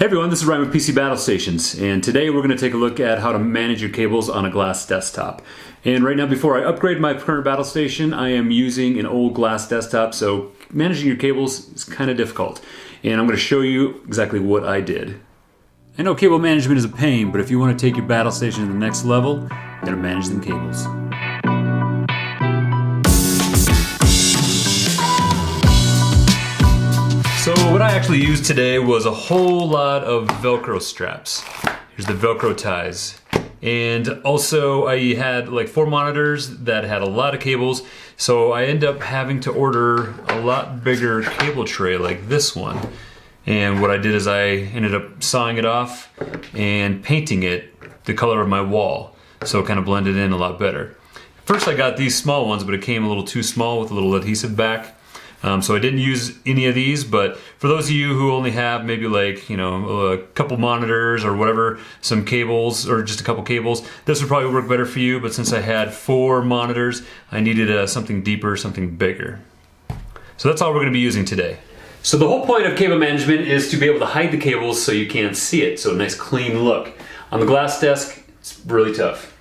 Hey everyone, this is Ryan with PC Battlestations, and today we're going to take a look at how to manage your cables on a glass desktop. And right now, before I upgrade my current Battlestation, I am using an old glass desktop, so managing your cables is kind of difficult. And I'm going to show you exactly what I did. I know cable management is a pain, but if you want to take your Battlestation to the next level, you gotta manage them cables. So what I actually used today was a whole lot of Velcro straps. Here's the Velcro ties. And also I had like 4 monitors that had a lot of cables, so I ended up having to order a lot bigger cable tray like this one. And what I did is I ended up sawing it off and painting it the color of my wall, so it kind of blended in a lot better. First I got these small ones, but it came a little too small with a little adhesive back. So I didn't use any of these, but for those of you who only have maybe like, a couple monitors or whatever, some cables or just a couple cables, this would probably work better for you. But since I had 4 monitors, I needed something deeper, something bigger. So that's all we're going to be using today. So the whole point of cable management is to be able to hide the cables so you can't see it. So a nice clean look. On the glass desk, it's really tough.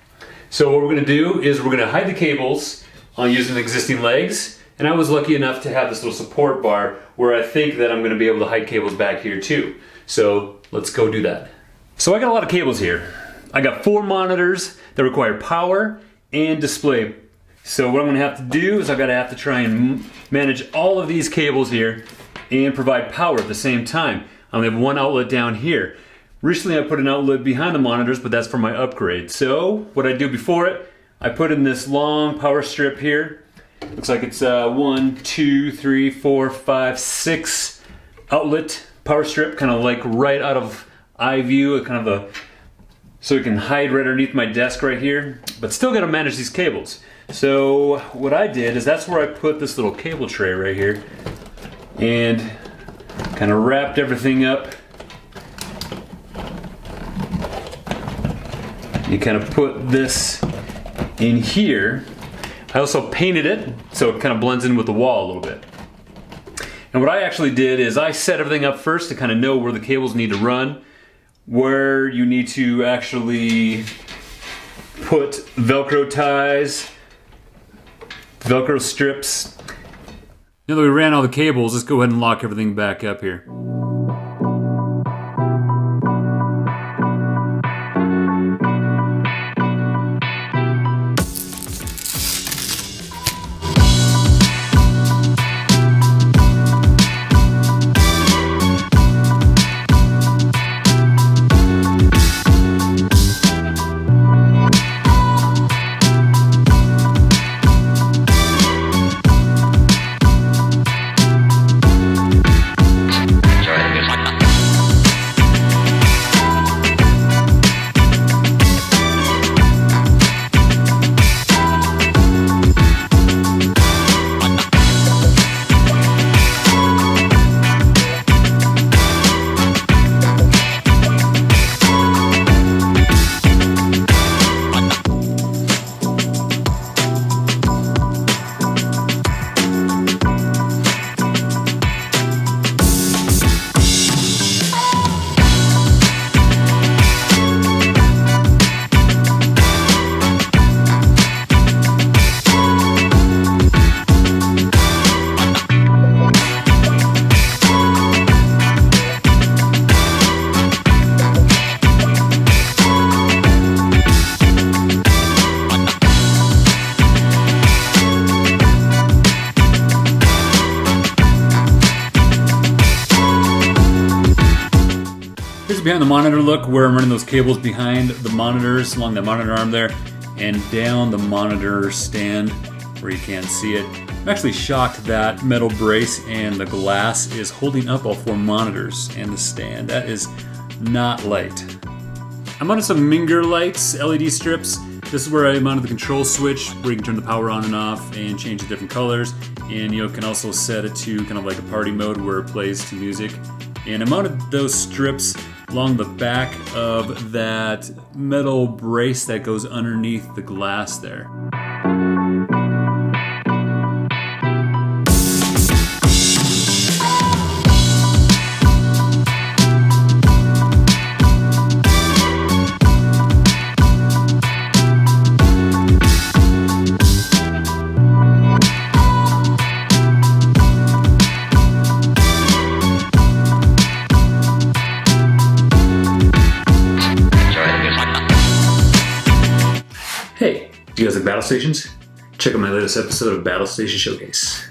So what we're going to do is we're going to hide the cables on using existing legs. And I was lucky enough to have this little support bar where I think that I'm going to be able to hide cables back here too. So let's go do that. So I got a lot of cables here. I got 4 monitors that require power and display. So what I'm going to have to do is I've got to have to try and manage all of these cables here and provide power at the same time. I only have one outlet down here. Recently I put an outlet behind the monitors, but that's for my upgrade. So what I do before it, I put in this long power strip here. Looks like it's 1, 2, 3, 4, 5, 6 outlet power strip, kind of like right out of eye view, so it can hide right underneath my desk right here, but still got to manage these cables. So what I did is that's where I put this little cable tray right here and kind of wrapped everything up. You kind of put this in here. I also painted it so it kind of blends in with the wall a little bit. And what I actually did is I set everything up first to kind of know where the cables need to run, where you need to actually put Velcro ties, Velcro strips. Now that we ran all the cables, let's go ahead and lock everything back up here. Here's behind the monitor look where I'm running those cables behind the monitors along the monitor arm there and down the monitor stand where you can't see it. I'm actually shocked that metal brace and the glass is holding up all 4 monitors and the stand. That is not light. I mounted some Minger lights, LED strips. This is where I mounted the control switch where you can turn the power on and off and change the different colors. And you can also set it to kind of like a party mode where it plays to music. And I mounted those strips along the back of that metal brace that goes underneath the glass there. Hey, do you guys like Battlestations? Check out my latest episode of Battlestation Showcase.